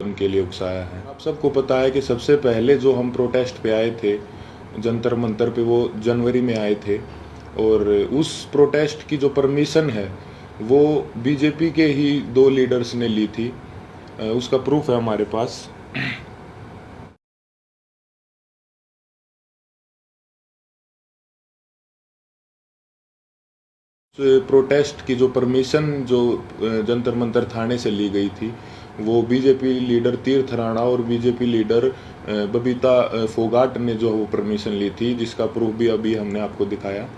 के लिए उकसाया है। आप सबको पता है कि सबसे पहले जो हम प्रोटेस्ट पे आए थे जंतर मंतर पे, वो जनवरी में आए थे, और उस प्रोटेस्ट की जो परमिशन है वो बीजेपी के ही 2 लीडर्स ने ली थी। उसका प्रूफ है हमारे पास। प्रोटेस्ट की जो परमिशन जो जंतर मंतर थाने से ली गई थी, वो बीजेपी लीडर तीर्थ राणा और बीजेपी लीडर बबीता फोगाट ने जो वो परमिशन ली थी, जिसका प्रूफ भी अभी हमने आपको दिखाया।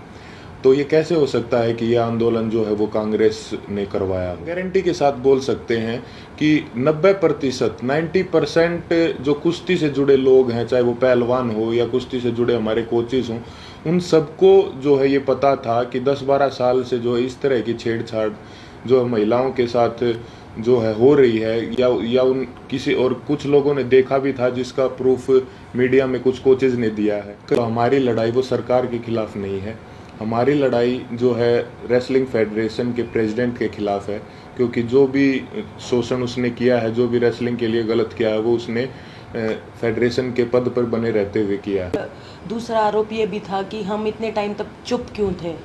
तो ये कैसे हो सकता है कि ये आंदोलन जो है वो कांग्रेस ने करवाया? गारंटी के साथ बोल सकते हैं कि 90% 90% जो कुश्ती से जुड़े लोग हैं, चाहे वो पहलवान हो या कुश्ती से जुड़े हमारे कोचेस हों, उन सबको जो है ये पता था कि 10-12 साल से जो इस तरह की छेड़छाड़ जो महिलाओं के साथ जो है हो रही है, या उन किसी और कुछ लोगों ने देखा भी था, जिसका प्रूफ मीडिया में कुछ कोचेज ने दिया है। तो हमारी लड़ाई वो सरकार के खिलाफ नहीं है, हमारी लड़ाई जो है रेसलिंग फेडरेशन के प्रेसिडेंट के खिलाफ है, क्योंकि जो भी शोषण उसने किया है, जो भी रेसलिंग के लिए गलत किया है, वो उसने फेडरेशन के पद पर बने रहते हुए किया है। दूसरा आरोप ये भी था कि हम इतने टाइम तक चुप क्यों थे।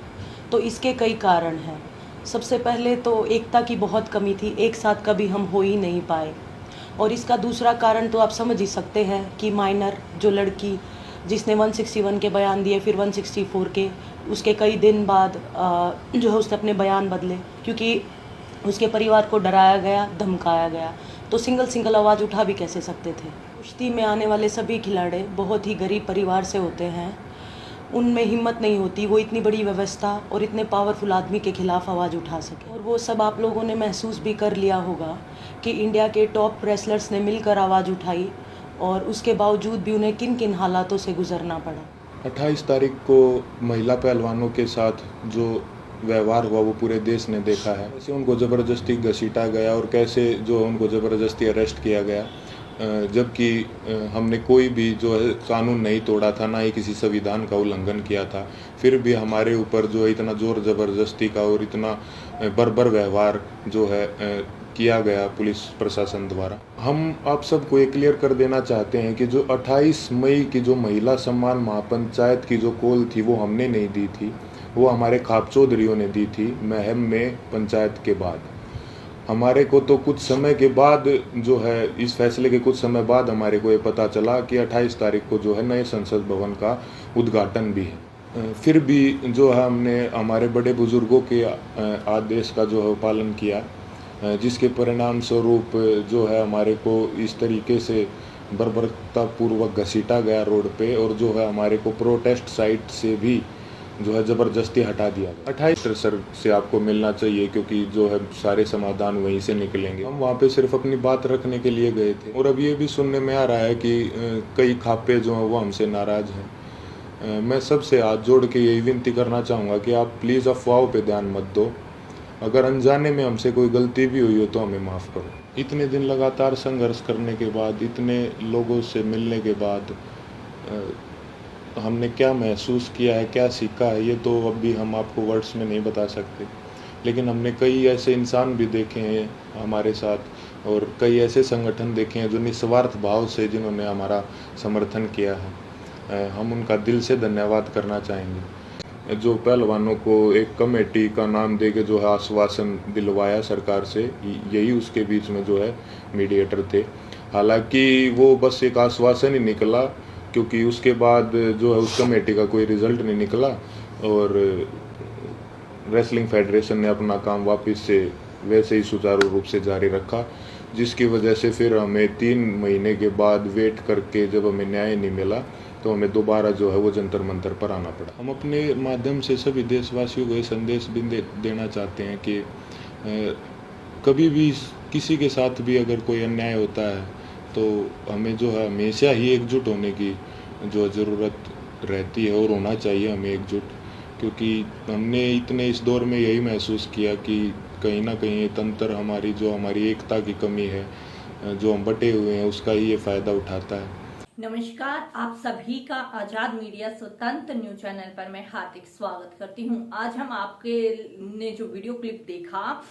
तो इसके कई कारण हैं। सबसे पहले तो एकता की बहुत कमी थी, एक साथ कभी हम हो ही नहीं पाए। और इसका दूसरा कारण तो आप समझ ही सकते हैं कि माइनर जो लड़की जिसने 161 के बयान दिए, फिर 164 के, उसके कई दिन बाद जो है उसने अपने बयान बदले, क्योंकि उसके परिवार को डराया गया, धमकाया गया। तो सिंगल आवाज़ उठा भी कैसे सकते थे। कुश्ती में आने वाले सभी खिलाड़ी बहुत ही गरीब परिवार से होते हैं, उनमें हिम्मत नहीं होती वो इतनी बड़ी व्यवस्था और इतने पावरफुल आदमी के खिलाफ आवाज़ उठा सके। और वो सब आप लोगों ने महसूस भी कर लिया होगा कि इंडिया के टॉप रेसलर्स ने मिलकर आवाज़ उठाई, और उसके बावजूद भी उन्हें किन किन हालातों से गुजरना पड़ा। 28 तारीख को महिला पहलवानों के साथ जो व्यवहार हुआ वो पूरे देश ने देखा है। कैसे उनको ज़बरदस्ती घसीटा गया और कैसे जो उनको ज़बरदस्ती अरेस्ट किया गया, जबकि हमने कोई भी जो है कानून नहीं तोड़ा था, ना ही किसी संविधान का उल्लंघन किया था। फिर भी हमारे ऊपर जो है इतना ज़ोर ज़बरदस्ती का और इतना बर्बर व्यवहार जो है किया गया पुलिस प्रशासन द्वारा। हम आप सबको ये क्लियर कर देना चाहते हैं कि जो 28 मई की जो महिला सम्मान महापंचायत की जो कॉल थी वो हमने नहीं दी थी, वो हमारे खाप चौधरियों ने दी थी महम में पंचायत के बाद। हमारे को तो कुछ समय के बाद जो है इस फैसले के कुछ समय बाद हमारे को ये पता चला कि 28 तारीख को जो है नए संसद भवन का उद्घाटन भी है। फिर भी जो है हमने हमारे बड़े बुजुर्गों के आदेश का जो है पालन किया, जिसके परिणाम स्वरूप जो है हमारे को इस तरीके से बर्बरतापूर्वक घसीटा गया रोड पे, और जो है हमारे को प्रोटेस्ट साइट से भी जो है ज़बरदस्ती हटा दिया गया। 28 सर से आपको मिलना चाहिए, क्योंकि जो है सारे समाधान वहीं से निकलेंगे। हम वहाँ पे सिर्फ अपनी बात रखने के लिए गए थे, और अब ये भी सुनने में आ रहा है कि कई खापे जो हैं वो हमसे नाराज़ हैं। मैं सबसे हाथ जोड़ के यही विनती करना चाहूँगा कि आप प्लीज़ अफवाहों पे ध्यान मत दो। अगर अनजाने में हमसे कोई गलती भी हुई हो तो हमें माफ़ करो। इतने दिन लगातार संघर्ष करने के बाद, इतने लोगों से मिलने के बाद हमने क्या महसूस किया है, क्या सीखा है, ये तो अभी हम आपको वर्ड्स में नहीं बता सकते। लेकिन हमने कई ऐसे इंसान भी देखे हैं हमारे साथ, और कई ऐसे संगठन देखे हैं जो निस्वार्थ भाव से जिन्होंने हमारा समर्थन किया है। हम उनका दिल से धन्यवाद करना चाहेंगे। जो पहलवानों को एक कमेटी का नाम दे के जो है आश्वासन दिलवाया सरकार से, यही उसके बीच में जो है मीडिएटर थे। हालांकि वो बस एक आश्वासन ही निकला, क्योंकि उसके बाद जो है उस कमेटी का कोई रिज़ल्ट नहीं निकला, और रेसलिंग फेडरेशन ने अपना काम वापस से वैसे ही सुचारू रूप से जारी रखा, जिसकी वजह से फिर हमें 3 महीने के बाद वेट करके जब हमें न्याय नहीं मिला तो हमें दोबारा जो है वो जंतर मंतर पर आना पड़ा। हम अपने माध्यम से सभी देशवासियों को ये संदेश भी देना चाहते हैं कि कभी भी किसी के साथ भी अगर कोई अन्याय होता है तो हमें जो है हमेशा ही एकजुट होने की जो ज़रूरत रहती है, और होना चाहिए हमें एकजुट, क्योंकि हमने इतने इस दौर में यही महसूस किया कि कहीं ना कहीं ये तंत्र हमारी एकता की कमी है, जो हम बटे हुए हैं, उसका ही ये फ़ायदा उठाता है। नमस्कार, आप सभी का आजाद मीडिया स्वतंत्र न्यूज चैनल पर मैं हार्दिक स्वागत करती हूं। आज हम आपके ने जो वीडियो क्लिप देखा,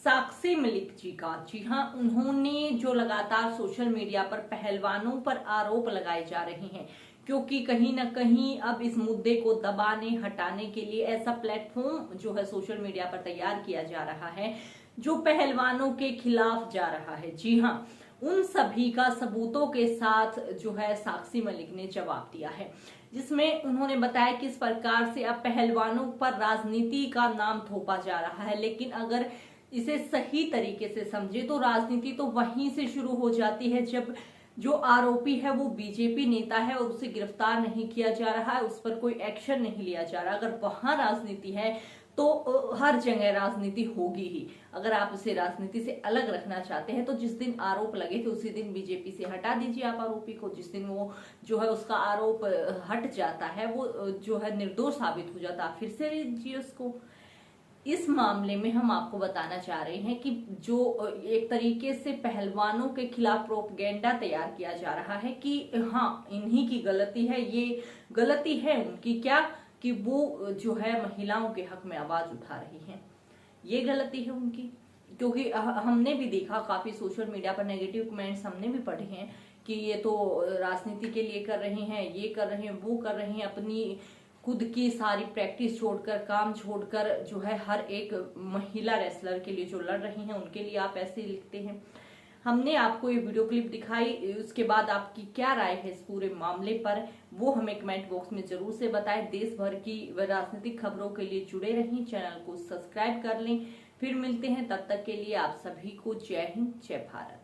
साक्षी मलिक जी का। जी हाँ, उन्होंने जो लगातार सोशल मीडिया पर पहलवानों पर आरोप लगाए जा रहे हैं, क्योंकि कहीं ना कहीं अब इस मुद्दे को दबाने हटाने के लिए ऐसा प्लेटफॉर्म जो है सोशल मीडिया पर तैयार किया जा रहा है जो पहलवानों के खिलाफ जा रहा है। जी हाँ, उन सभी का सबूतों के साथ जो है साक्षी मलिक ने जवाब दिया है, जिसमें उन्होंने बताया कि इस प्रकार से अब पहलवानों पर राजनीति का नाम थोपा जा रहा है। लेकिन अगर इसे सही तरीके से समझे तो राजनीति तो वहीं से शुरू हो जाती है जब जो आरोपी है वो बीजेपी नेता है और उसे गिरफ्तार नहीं किया जा रहा है, उस पर कोई एक्शन नहीं लिया जा रहा। अगर वहां राजनीति है तो हर जगह राजनीति होगी ही। अगर आप उसे राजनीति से अलग रखना चाहते हैं तो जिस दिन आरोप लगे थे उसी दिन बीजेपी से हटा दीजिए आप आरोपी को। जिस दिन वो जो है उसका आरोप हट जाता है, वो जो है निर्दोष साबित हो जाता है, फिर से लीजिए उसको। इस मामले में हम आपको बताना चाह रहे हैं कि जो एक तरीके से पहलवानों के खिलाफ प्रोपगेंडा तैयार किया जा रहा है कि हाँ इन्हीं की गलती है, ये गलती है उनकी क्या कि वो जो है महिलाओं के हक में आवाज उठा रही हैं, ये गलती है उनकी। क्योंकि हमने भी देखा काफी सोशल मीडिया पर नेगेटिव कमेंट्स हमने भी पढ़े हैं कि ये तो राजनीति के लिए कर रहे हैं, ये कर रहे हैं, वो कर रहे हैं, अपनी खुद की सारी प्रैक्टिस छोड़कर, काम छोड़कर जो है हर एक महिला रेसलर के लिए जो लड़ रही हैं उनके लिए आप ऐसे लिखते हैं। हमने आपको ये वीडियो क्लिप दिखाई, उसके बाद आपकी क्या राय है इस पूरे मामले पर वो हमें कमेंट बॉक्स में जरूर से बताएं। देश भर की राजनीतिक खबरों के लिए जुड़े रहें, चैनल को सब्सक्राइब कर लें। फिर मिलते हैं, तब तक के लिए आप सभी को जय हिंद, जय भारत।